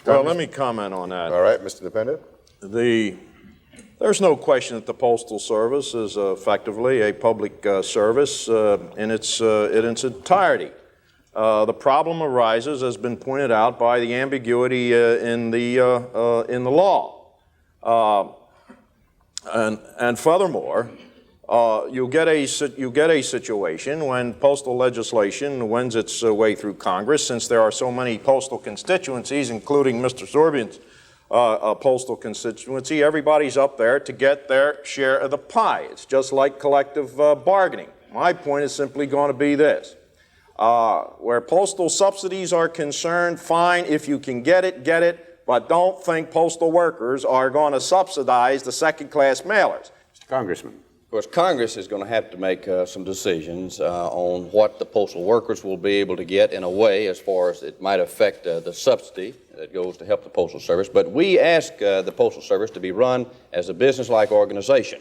S7: Well, let me comment on that.
S3: All right, Mr. Dependent.
S7: There's no question that the Postal Service is effectively a public service in its entirety. The problem arises, as has been pointed out, by the ambiguity in the law, and furthermore, you get a situation when postal legislation wends its way through Congress, since there are so many postal constituencies, including Mr. Sorbian's postal constituency. Everybody's up there to get their share of the pie. It's just like collective bargaining. My point is simply going to be this. Where postal subsidies are concerned, fine, if you can get it, but don't think postal workers are going to subsidize the second-class mailers.
S3: Mr. Congressman.
S5: Of course, Congress is going to have to make some decisions on what the postal workers will be able to get in a way as far as it might affect the subsidy that goes to help the Postal Service. But we ask the Postal Service to be run as a business-like organization.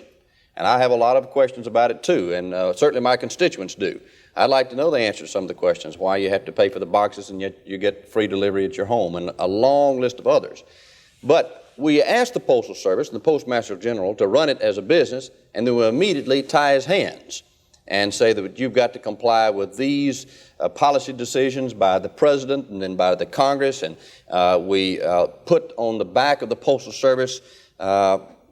S5: And I have a lot of questions about it, too, and certainly my constituents do. I'd like to know the answer to some of the questions, why you have to pay for the boxes and yet you get free delivery at your home, and a long list of others. But we asked the Postal Service and the Postmaster General to run it as a business, and then we immediately tie his hands and say that you've got to comply with these policy decisions by the President and then by the Congress, and we put on the back of the Postal Service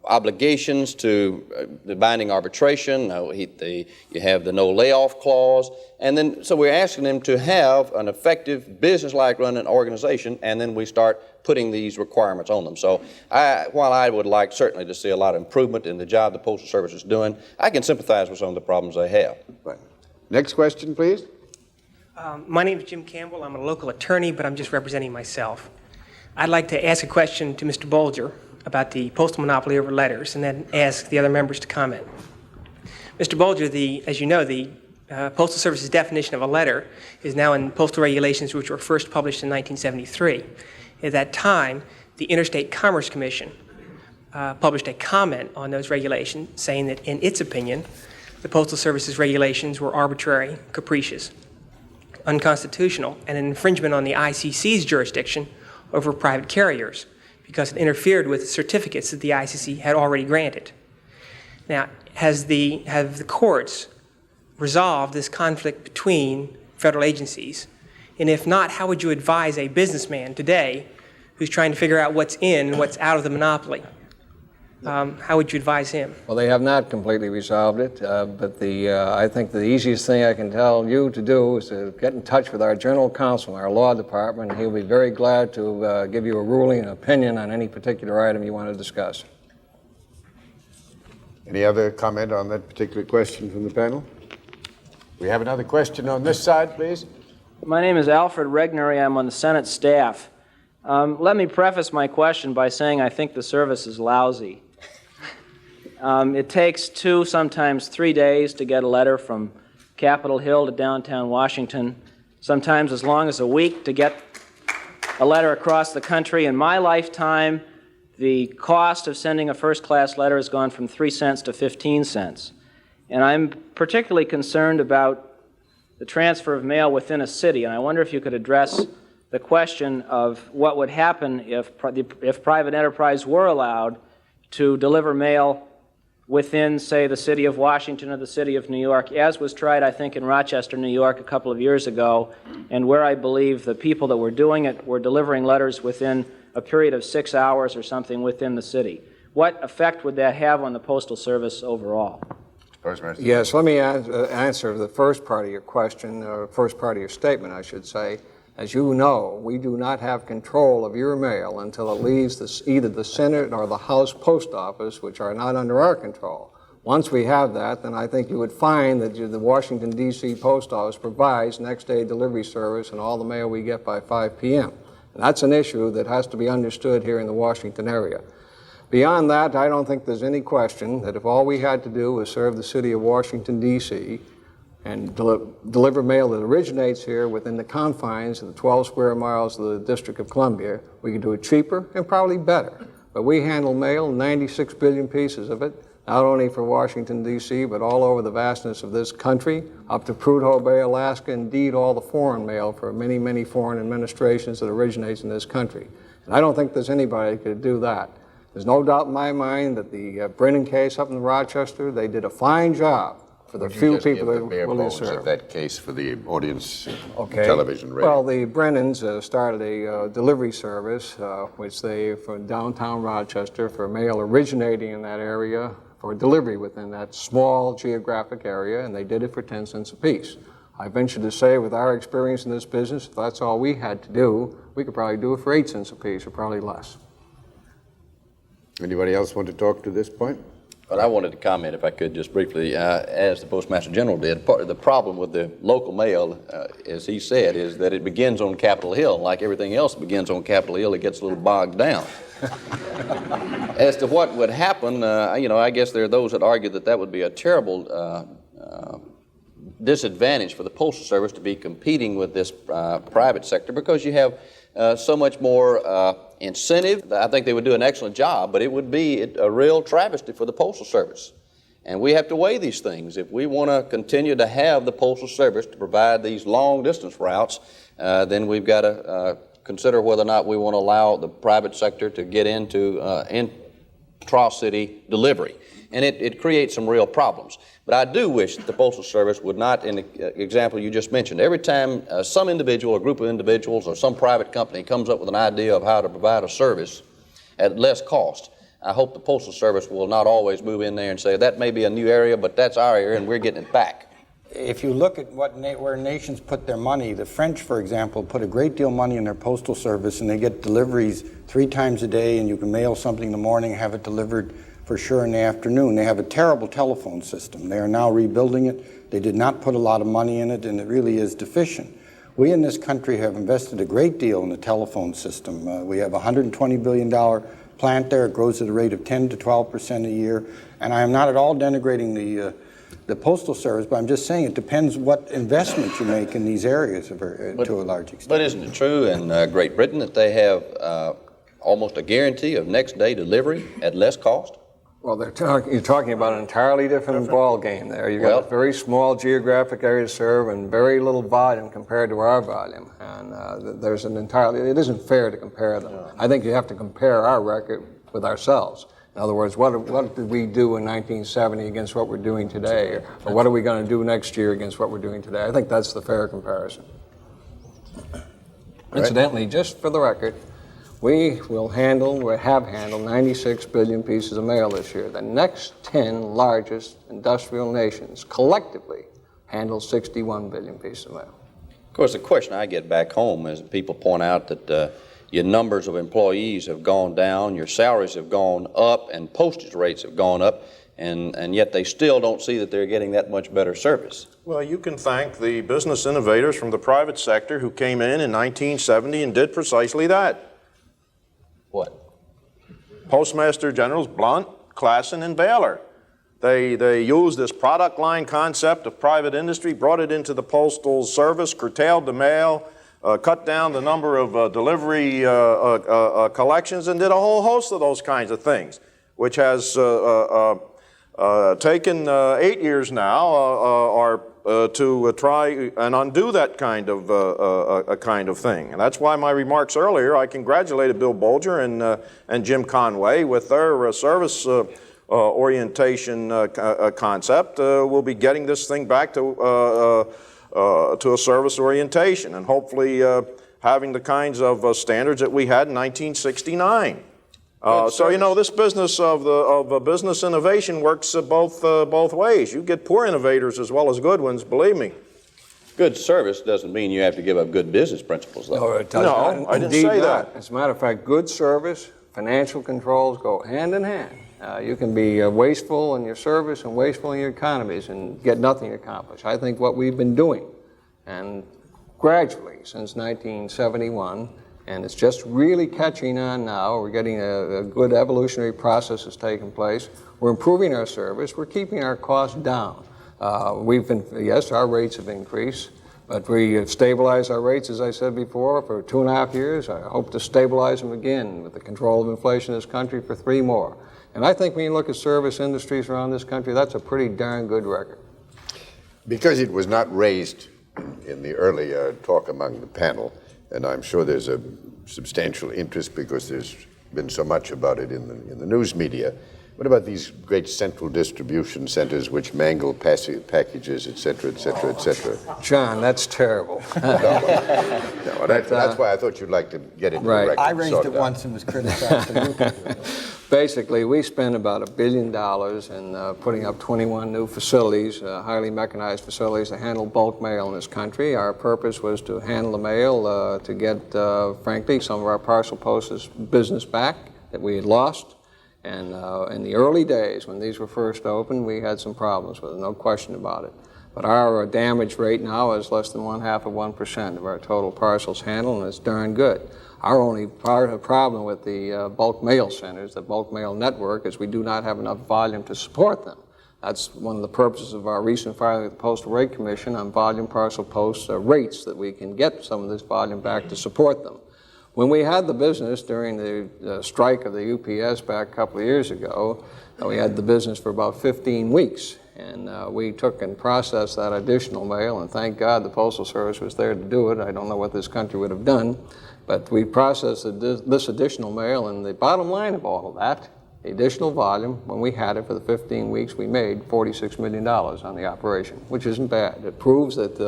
S5: obligations to the binding arbitration. You have the no layoff clause, and then so we're asking them to have an effective business-like running organization, and then we start putting these requirements on them. So while I would like certainly to see a lot of improvement in the job the Postal Service is doing, I can sympathize with some of the problems they have.
S3: Right. Next question, please.
S10: My name is Jim Campbell. I'm a local attorney, but I'm just representing myself. I'd like to ask a question to Mr. Bolger about the postal monopoly over letters, and then ask the other members to comment. Mr. Bolger, as you know, the Postal Service's definition of a letter is now in postal regulations, which were first published in 1973. At that time, the Interstate Commerce Commission published a comment on those regulations, saying that, in its opinion, the Postal Service's regulations were arbitrary, capricious, unconstitutional, and an infringement on the ICC's jurisdiction over private carriers, because it interfered with certificates that the ICC had already granted. Now, have the courts resolved this conflict between federal agencies? And if not, how would you advise a businessman today who's trying to figure out what's in and what's out of the monopoly? How would you advise him?
S4: Well, they have not completely resolved it, but I think the easiest thing I can tell you to do is to get in touch with our general counsel, our law department, and he'll be very glad to give you a ruling and opinion on any particular item you want to discuss.
S3: Any other comment on that particular question from the panel? We have another question on this side, please.
S11: My name is Alfred Regnery. I'm on the Senate staff. Let me preface my question by saying I think the service is lousy. It takes 2, sometimes 3 days to get a letter from Capitol Hill to downtown Washington, sometimes as long as a week to get a letter across the country. In my lifetime, the cost of sending a first-class letter has gone from 3 cents to 15 cents. And I'm particularly concerned about the transfer of mail within a city, and I wonder if you could address the question of what would happen if private enterprise were allowed to deliver mail within, say, the city of Washington or the city of New York, as was tried, I think, in Rochester, New York a couple of years ago, and where I believe the people that were doing it were delivering letters within a period of 6 hours or something within the city. What effect would that have on the Postal Service overall?
S3: Postmaster.
S4: Yes, let me answer the first part of your question, or first part of your statement, I should say. As you know, we do not have control of your mail until it leaves either the Senate or the House Post Office, which are not under our control. Once we have that, then I think you would find that the Washington, D.C. Post Office provides next-day delivery service and all the mail we get by 5 p.m. And that's an issue that has to be understood here in the Washington area. Beyond that, I don't think there's any question that if all we had to do was serve the city of Washington, D.C., and deliver mail that originates here within the confines of the 12 square miles of the District of Columbia, we could do it cheaper and probably better. But we handle mail, 96 billion pieces of it, not only for Washington, D.C., but all over the vastness of this country, up to Prudhoe Bay, Alaska, indeed all the foreign mail for many, many foreign administrations that originates in this country. And I don't think there's anybody that could do that. There's no doubt in my mind that the Brennan case up in Rochester, they did a fine job for the few people that were willing to serve.
S3: Of that case for the audience, television, radio.
S4: Well, the Brennans started a delivery service, which they, from downtown Rochester, for mail originating in that area, for delivery within that small geographic area, and they did it for 10 cents apiece. I venture to say, with our experience in this business, if that's all we had to do, we could probably do it for 8 cents apiece, or probably less.
S3: Anybody else want to talk to this point?
S5: But I wanted to comment, if I could, just briefly, as the Postmaster General did. Part of the problem with the local mail, as he said, is that it begins on Capitol Hill. Like everything else that begins on Capitol Hill, it gets a little bogged down. As to what would happen, I guess there are those that argue that that would be a terrible disadvantage for the Postal Service to be competing with this private sector, because you have so much more incentive. I think they would do an excellent job, but it would be a real travesty for the Postal Service. And we have to weigh these things. If we want to continue to have the Postal Service to provide these long-distance routes, then we've got to consider whether or not we want to allow the private sector to get into intra-city delivery. And it creates some real problems. But I do wish that the Postal Service would not, in the example you just mentioned, every time some individual or group of individuals or some private company comes up with an idea of how to provide a service at less cost, I hope the Postal Service will not always move in there and say, that may be a new area, but that's our area and we're getting it back.
S6: If you look at where nations put their money, the French, for example, put a great deal of money in their Postal Service, and they get deliveries 3 times a day, and you can mail something in the morning, have it delivered for sure in the afternoon. They have a terrible telephone system. They are now rebuilding it. They did not put a lot of money in it, and it really is deficient. We in this country have invested a great deal in the telephone system. We have a $120 billion plant there. It grows at a rate of 10 to 12% a year. And I am not at all denigrating the Postal Service, but I'm just saying it depends what investment you make in these areas to a large extent.
S5: But isn't it true in Great Britain that they have almost a guarantee of next day delivery at less cost?
S4: Well, you're talking about an entirely different ball game there. You've got a very small geographic area to serve and very little volume compared to our volume. And there's it isn't fair to compare them. I think you have to compare our record with ourselves. In other words, what did we do in 1970 against what we're doing today? Or what are we going to do next year against what we're doing today? I think that's the fair comparison. Incidentally, just for the record, we have handled 96 billion pieces of mail this year. The next 10 largest industrial nations collectively handle 61 billion pieces of mail.
S5: Of course, the question I get back home is people point out that your numbers of employees have gone down, your salaries have gone up, and postage rates have gone up, and yet they still don't see that they're getting that much better service.
S7: Well, you can thank the business innovators from the private sector who came in 1970 and did precisely that.
S5: What?
S7: Postmaster Generals Blunt, Klassen, and Baylor. They used this product line concept of private industry, brought it into the Postal Service, curtailed the mail, cut down the number of delivery collections, and did a whole host of those kinds of things, which has taken 8 years now to try and undo that kind of thing. And that's why my remarks earlier, I congratulated Bill Bolger and Jim Conway with their service orientation concept. We'll be getting this thing back to a service orientation, and hopefully having the kinds of standards that we had in 1969. So, you know, this business of business innovation works both ways. You get poor innovators as well as good ones, believe me.
S5: Good service doesn't mean you have to give up good business principles, though.
S4: No, it does not.
S7: No, I didn't say that.
S4: As a matter of fact, good service, financial controls go hand in hand. You can be wasteful in your service and wasteful in your economies and get nothing accomplished. I think what we've been doing, and gradually since 1971, and it's just really catching on now. We're getting a good evolutionary process has taken place. We're improving our service. We're keeping our costs down. Yes, our rates have increased, but we have stabilized our rates, as I said before, for 2.5 years. I hope to stabilize them again with the control of inflation in this country for 3 more. And I think when you look at service industries around this country, that's a pretty darn good record.
S3: Because it was not raised in the earlier talk among the panel, and I'm sure there's a substantial interest because there's been so much about it in the news media. What about these great central distribution centers which mangle packages, et cetera, et cetera, et cetera?
S4: John, that's terrible.
S3: No, that's why I thought you'd like to get into the record.
S6: I raised it once and was criticized.
S4: Basically, we spend about $1 billion in putting up 21 new facilities, highly mechanized facilities to handle bulk mail in this country. Our purpose was to handle the mail to get, frankly, some of our parcel postage business back that we had lost. And in the early days, when these were first opened, we had some problems with it, no question about it. But our damage rate now is less than 0.5% of our total parcels handled, and it's darn good. Our only problem with the bulk mail centers, the bulk mail network, is we do not have enough volume to support them. That's one of the purposes of our recent filing with the Postal Rate Commission on volume parcel post rates, that we can get some of this volume back to support them. When we had the business during the strike of the UPS back a couple of years ago, we had the business for about 15 weeks. And we took and processed that additional mail, and thank God the Postal Service was there to do it. I don't know what this country would have done, but we processed this additional mail, and the bottom line of all of that, the additional volume, when we had it for the 15 weeks, we made $46 million on the operation, which isn't bad. It proves that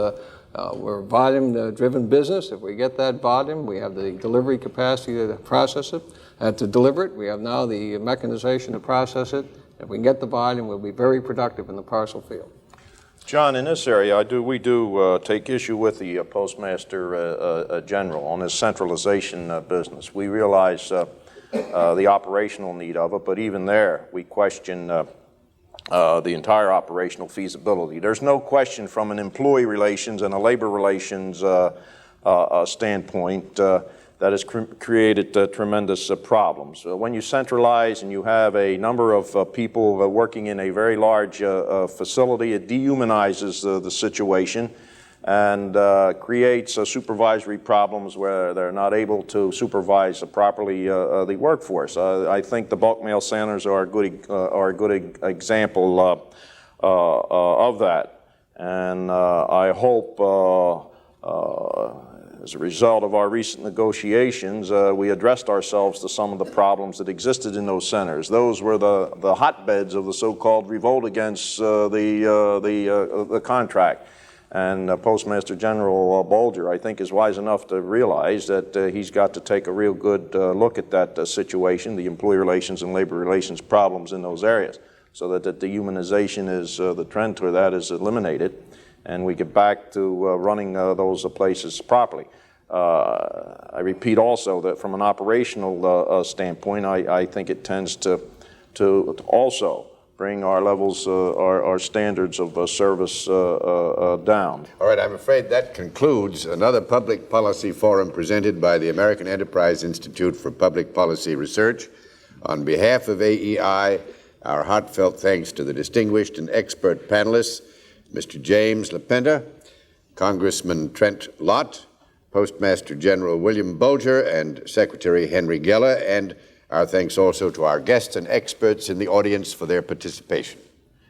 S4: we're a volume-driven business. If we get that volume, we have the delivery capacity to process it, to deliver it. We have now the mechanization to process it. If we can get the volume, we'll be very productive in the parcel field.
S7: John, in this area, we do take issue with the Postmaster General on his centralization business. We realize the operational need of it, but even there, we question the entire operational feasibility. There's no question from an employee relations and a labor relations standpoint that has created tremendous problems. When you centralize and you have a number of people working in a very large facility, it dehumanizes the situation and creates supervisory problems where they're not able to supervise properly the workforce. I think the bulk mail centers are a good example of that, and I hope as a result of our recent negotiations, we addressed ourselves to some of the problems that existed in those centers. Those were the hotbeds of the so-called revolt against the contract. And Postmaster General Bolger, I think, is wise enough to realize that he's got to take a real good look at that situation, the employee relations and labor relations problems in those areas, so that the dehumanization is, the trend toward that is eliminated, and we get back to running those places properly. I repeat also that from an operational standpoint, I think it tends to also bring our levels, our standards of service down.
S3: All right, I'm afraid that concludes another public policy forum presented by the American Enterprise Institute for Public Policy Research. On behalf of AEI, our heartfelt thanks to the distinguished and expert panelists, Mr. James LaPenta, Congressman Trent Lott, Postmaster General William Bolger, and Secretary Henry Geller, and our thanks also to our guests and experts in the audience for their participation.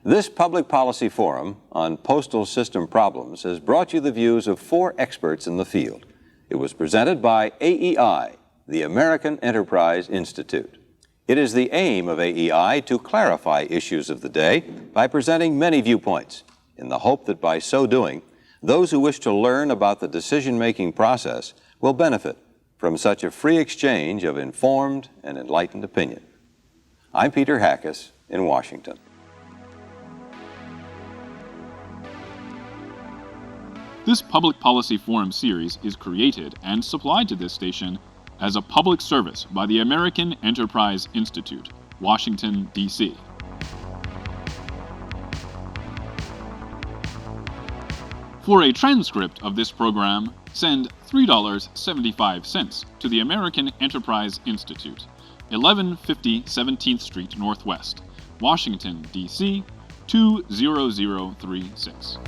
S2: This public policy forum on postal system problems has brought you the views of 4 experts in the field. It was presented by AEI, the American Enterprise Institute. It is the aim of AEI to clarify issues of the day by presenting many viewpoints, in the hope that by so doing, those who wish to learn about the decision-making process will benefit from such a free exchange of informed and enlightened opinion. I'm Peter Hackis in Washington.
S1: This Public Policy Forum series is created and supplied to this station as a public service by the American Enterprise Institute, Washington, D.C. For a transcript of this program, send $3.75 to the American Enterprise Institute, 1150 17th Street Northwest, Washington, D.C. 20036.